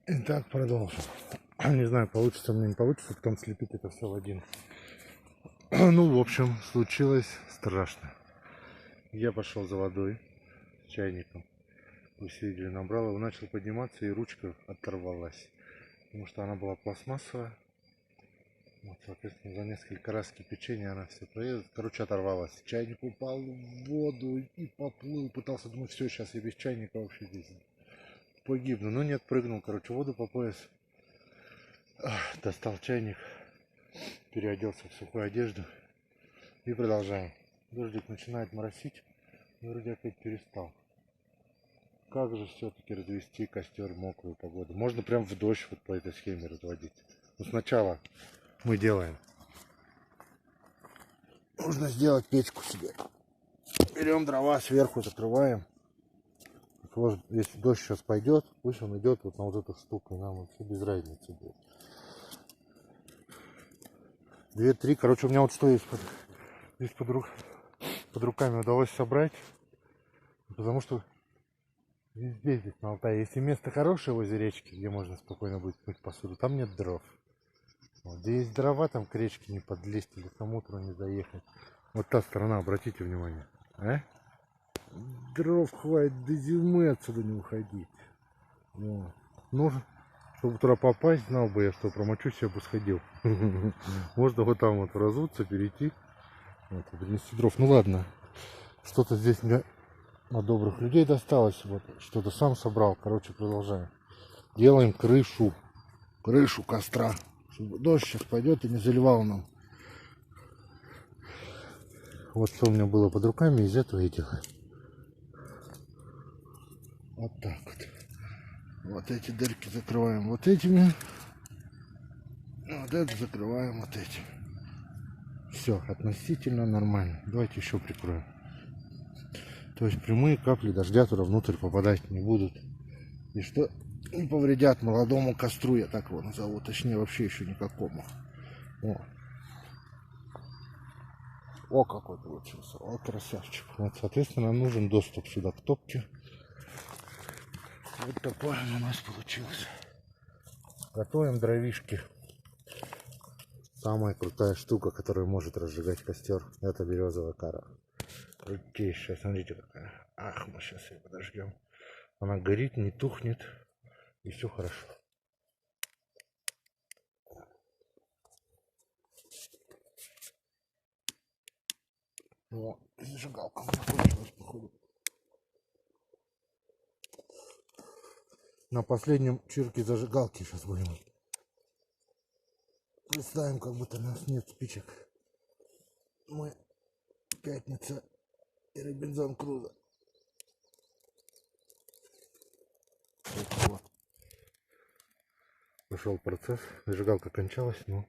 Итак, продолжим. Не знаю, получится мне, не получится, потом слепить это все в один. Ну, в общем, случилось страшно. Я пошел за водой с чайником. Вы все видели, набрал его, начал подниматься, и ручка оторвалась. Потому что она была пластмассовая. Вот, соответственно, за несколько раз кипячения она все проедет. Короче, оторвалась. Чайник упал в воду и поплыл. Пытался думать, все, сейчас я без чайника вообще здесь погибну. Но нет, прыгнул, короче, в воду по пояс. Достал чайник, переоделся в сухую одежду и продолжаем. Дождик начинает моросить, и вроде опять перестал. Как же все-таки развести костер в мокрую погоду? Можно прям в дождь вот по этой схеме разводить. Но сначала мы делаем. Нужно сделать печку себе. Берем дрова, сверху закрываем. Если дождь сейчас пойдет, пусть он идет вот на вот эту штуку, и нам вообще без разницы будет. 2-3, короче, у меня вот что есть под руками удалось собрать, потому что везде здесь на Алтае, если место хорошее возле речки, где можно спокойно будет мыть посуду, там нет дров. Вот, где есть дрова, там к речке не подлезть или к утру не заехать. Вот та сторона, обратите внимание. Дров хватит до зимы отсюда не уходить. Вот. Нужно, чтобы туда попасть, знал бы я, что промочусь, я бы сходил. Можно вот там вот разуться, перейти, вот, принести дров. Ну ладно, что-то здесь мне от добрых людей досталось, вот, что-то сам собрал. Короче, продолжаем. Делаем крышу костра, чтобы дождь сейчас пойдет и не заливал нам. Вот что у меня было под руками, из этого и делаем. Вот так вот. Вот эти дырки закрываем вот этими. Вот это закрываем вот этим. Все относительно нормально. Давайте еще прикроем. То есть прямые капли дождя туда внутрь попадать не будут. И что не повредят молодому костру, я так его назову. Точнее, вообще еще никакому. О, какой получился. О, красавчик. Вот, соответственно, нужен доступ сюда к топке. Вот такой он у нас получился. Готовим дровишки. Самая крутая штука, которая может разжигать костер, это березовая кора. Крутейшая, смотрите какая. Ах, мы сейчас ее подожгем. Она горит, не тухнет, и все хорошо. О, зажигалка у меня кончилась, походу. На последнем чирке зажигалки сейчас будем. Представим, как будто у нас нет спичек. Мы пятница и Робинзон Крузо. Вот. Пошел процесс. Зажигалка кончалась, но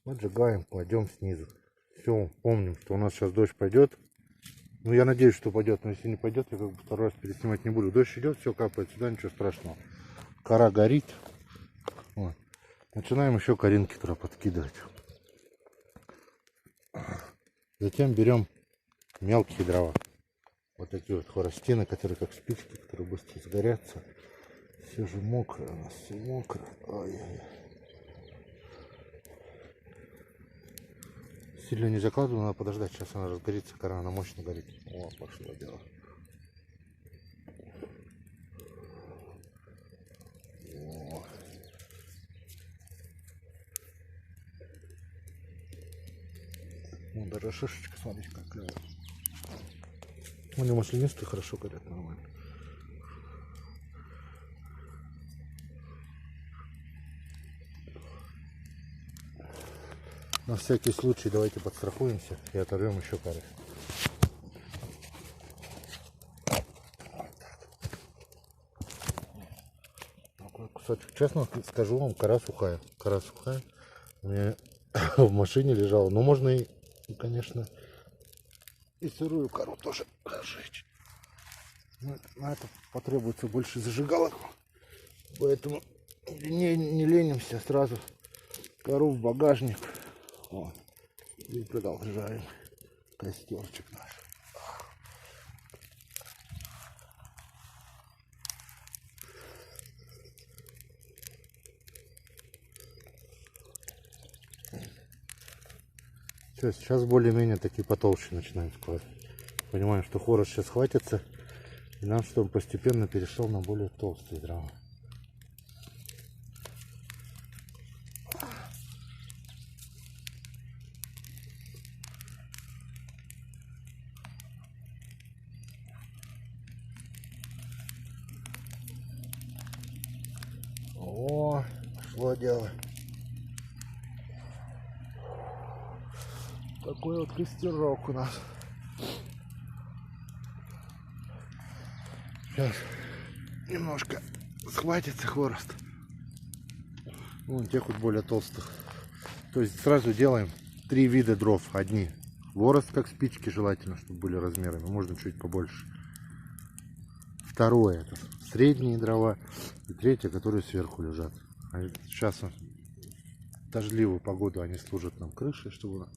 поджигаем, кладем снизу. Все, помним, что у нас сейчас дождь пойдет. Ну, я надеюсь, что пойдет, но если не пойдет, я как бы второй раз переснимать не буду. Дождь идет, все капает сюда, ничего страшного. Кора горит. Вот. Начинаем еще коринки туда подкидывать. Затем берем мелкие дрова. Вот эти вот хворостины, которые как спички, которые быстро сгорятся. Все же мокрое у нас, все мокро. Ой-ой-ой. Сильно не закладываю, надо подождать, сейчас она разгорится, кора, она мощно горит. О, пошло дело. О. Ну, даже шишечка, смотрите, какая. Они маслянистые, хорошо горят, нормально. На всякий случай давайте подстрахуемся и оторвем еще коры. Такой кусочек. Честно скажу вам, кора сухая. Кора сухая. У меня в машине лежала. Но можно и, конечно, и сырую кору тоже сжечь. Но на это потребуется больше зажигалок. Поэтому не ленимся, сразу кору в багажник. Вот. И продолжаем костерчик наш. Все, сейчас более-менее такие потолще начинаем складывать. Понимаем, что хворост сейчас хватится. И нам, чтобы постепенно перешел на более толстые дрова. О, пошло дело. Такой вот костерок у нас. Сейчас немножко схватится хворост. Вон тех вот более толстых. То есть сразу делаем 3 вида дров. Одни хворост, как спички, желательно, чтобы были размерами. Можно чуть побольше. Второе, это средние дрова. И третье, которые сверху лежат. А сейчас в дождливую погоду они служат нам крышей, чтобы...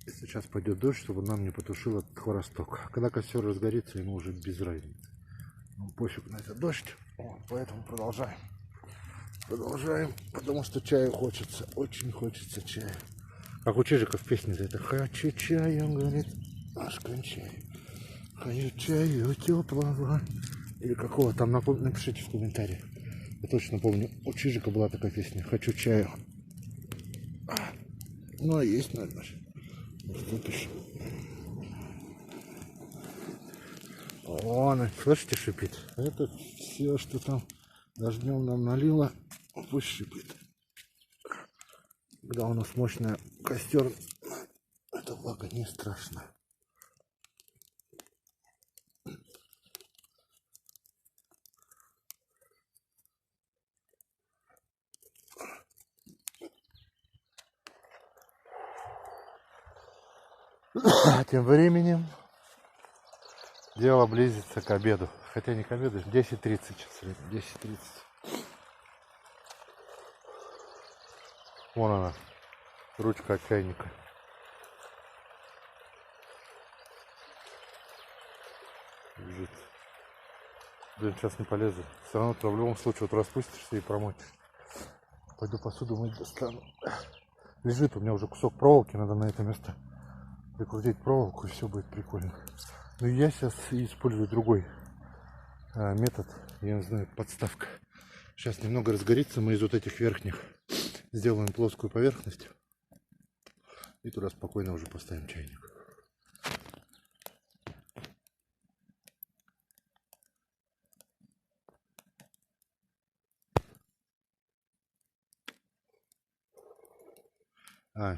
Если сейчас пойдет дождь, чтобы нам не потушил этот хворосток. А когда костер разгорится, ему уже без разницы. Ну, пофиг на этот дождь. Вот, поэтому продолжаем. Продолжаем, потому что чаю хочется. Очень хочется чая. Как у Чижика в песне за это. Хочу чая, он говорит, аж кончаю. Хочу чаю теплого. Или какого там, напишите в комментариях. Я точно помню, у Чижика была такая песня. Хочу чаю. Ну, а есть, наверное. Выпишу. Вон, слышите, шипит? Это все, что там дождем нам налило, пусть шипит. Когда у нас мощный костер, эта влага не страшна. А тем временем дело близится к обеду. Хотя не к обеду, 10:30 сейчас. 10:30. Вон она, ручка от чайника. Лежит. Блин, сейчас не полезу. Все равно ты в любом случае вот распустишься и промочишь. Пойду посуду мыть достану. Лежит у меня уже кусок проволоки, надо на это место прикрутить проволоку, и все будет прикольно. Но я сейчас использую другой метод, я не знаю, подставка. Сейчас немного разгорится, мы из вот этих верхних сделаем плоскую поверхность и туда спокойно уже поставим чайник.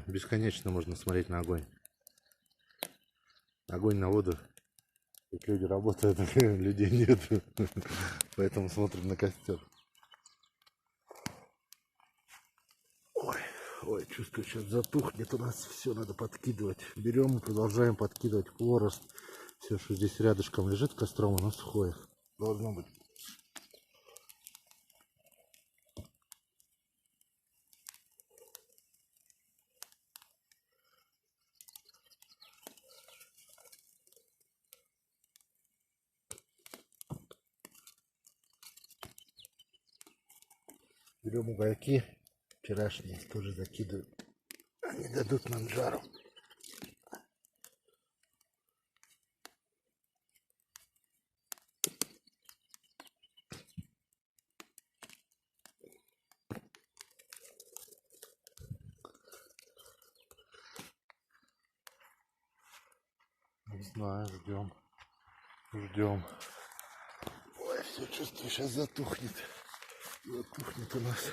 Бесконечно можно смотреть на огонь. Огонь на воду. Тут люди работают, людей нет. Поэтому смотрим на костер. Ой, чувствую, сейчас затухнет у нас. Все надо подкидывать. Берем и продолжаем подкидывать хворост. Все, что здесь рядышком лежит костром, оно сухое. Должно быть. Берем угольки вчерашние, тоже закидываем. Они дадут нам жару. Не знаю, ждем. Ждем. Ой, все чувствую, сейчас затухнет. Затухнет у нас.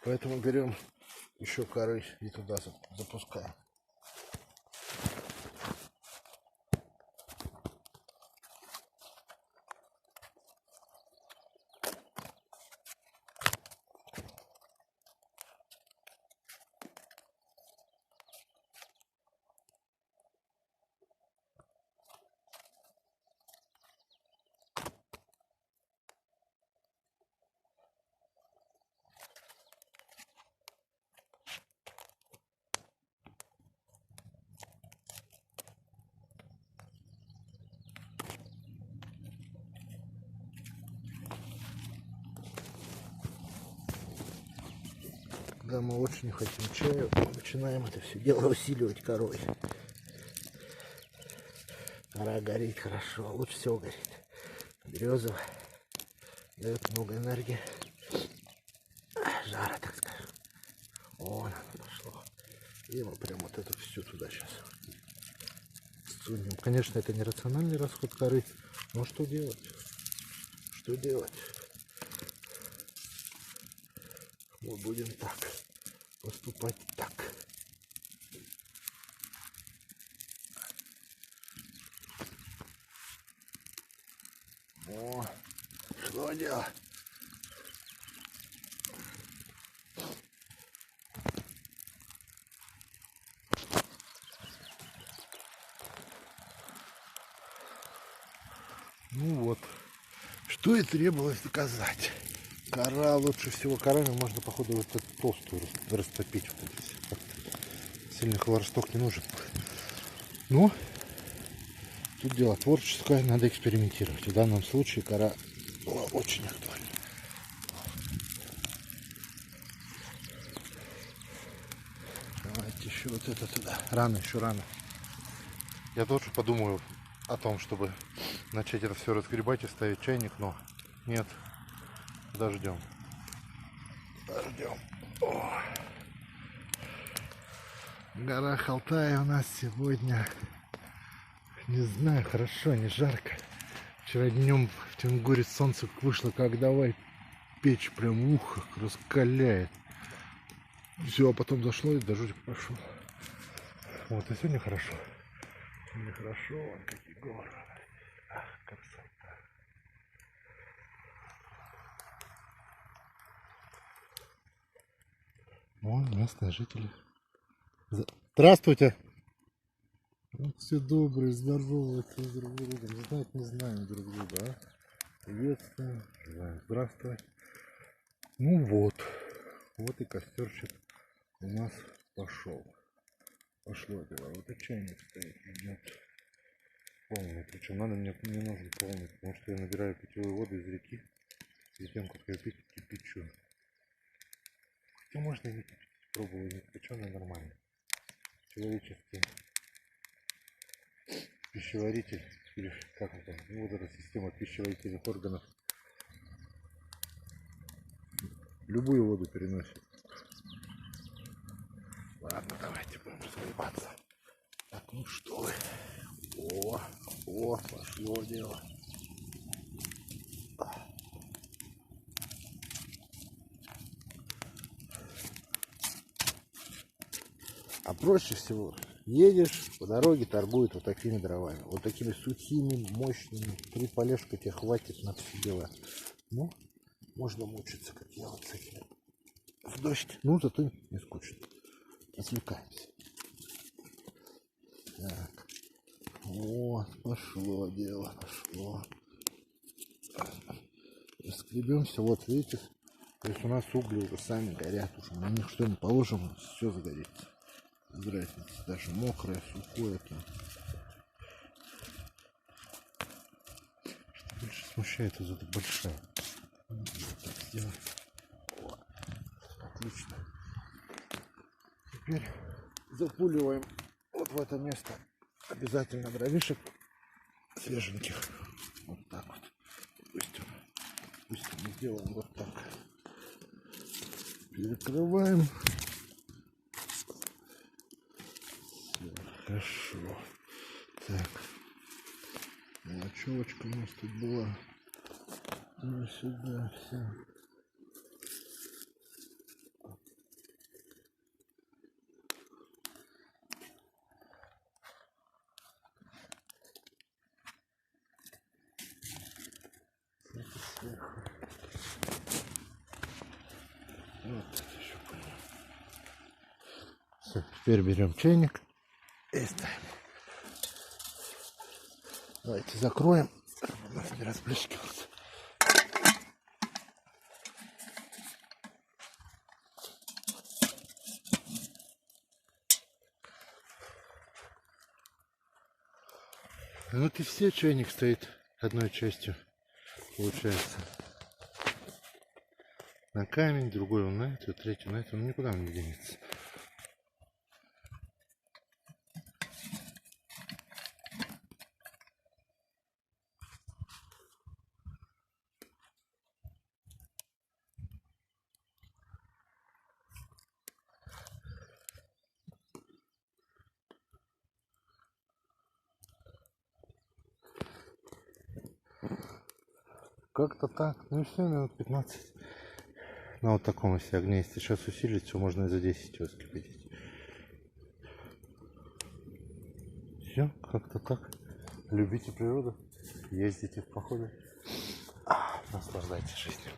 Поэтому берем еще коры и туда запускаем. Когда мы очень не хотим чаю, начинаем это все дело усиливать корой. Кора горит хорошо, лучше всего горит. Березовая, дает много энергии, жара, так скажем. Вон оно пошло. И мы прям вот это все туда сейчас сунем. Конечно, это не рациональный расход коры, но что делать? Что делать? Мы будем так поступать так. О, что делать? Ну вот, что и требовалось доказать. Кора лучше всего, корами можно, походу, вот эту толстую растопить. Вот эти все. Сильный хлоросток не нужен. Ну, тут дело творческое, надо экспериментировать. В данном случае кора была очень актуальна. Давайте еще вот это туда. Рано, еще рано. Я тоже подумаю о том, чтобы начать это все разгребать и ставить чайник, но нет. Подождем. Подождем. О. Гора Халтая у нас сегодня, не знаю, хорошо, не жарко. Вчера днем в Тенгуре солнце вышло, как давай печь, прям ухо раскаляет. Все, а потом зашло и дождик пошел. Вот, и сегодня хорошо. Сегодня хорошо, вон какие горы. Ах, красота. Вон местные жители. Здравствуйте! Вот все добрые, здороваются друг другом. Знать не знаем друг друга, а? Приветствуем, желаем здравствовать. Ну вот. Вот и костерчик у нас пошел. Пошло дело. Вот и чайник стоит, ждет. Полный. Причем надо мне нужен полный, потому что я набираю питьевую воду из реки. Перед тем, как я пить, кипячу. Хотя можно и не кипятить. Пробовал, не кипяченое нормально. Человеческий пищеваритель, или как это, ну, вот эта система пищеварительных органов любую воду переносит. Ладно, давайте будем разгребаться. Так, ну что вы. О, пошло дело. А проще всего едешь, по дороге торгуют вот такими дровами. Вот такими сухими, мощными. 3 полежка тебе хватит на все дела. Ну, можно мучиться, как я вот с этими. В дождь. Ну, зато не скучно. Отвлекаемся. Так. Вот, пошло дело, пошло. Скребемся, вот видите. То есть у нас угли уже сами горят. Уже на них что не положим, все загорится. Без разницы. Даже мокрое, сухое там. Что больше смущает, вот эта большая. Вот так сделать. О, отлично. Теперь запуливаем вот в это место обязательно дровишек свеженьких. Вот так вот. Пусть мы сделаем вот так. Перекрываем. Все, хорошо. Так. Мелочевочка у нас тут была. Ну, сюда все. Вот еще понял. Все, теперь берем чайник и ставим. Давайте закроем, чтобы у нас не расплескивался. Вот и все, чайник стоит одной частью, получается. на камень, другой он на эту, третий на эту. Ну никуда он не денется. Как-то так. Ну и все, минут 15. На вот таком, если огне, если сейчас усилить, все можно и за 10 его скипятить. Все, как-то так. Любите природу, ездите в походы, наслаждайтесь жизнью.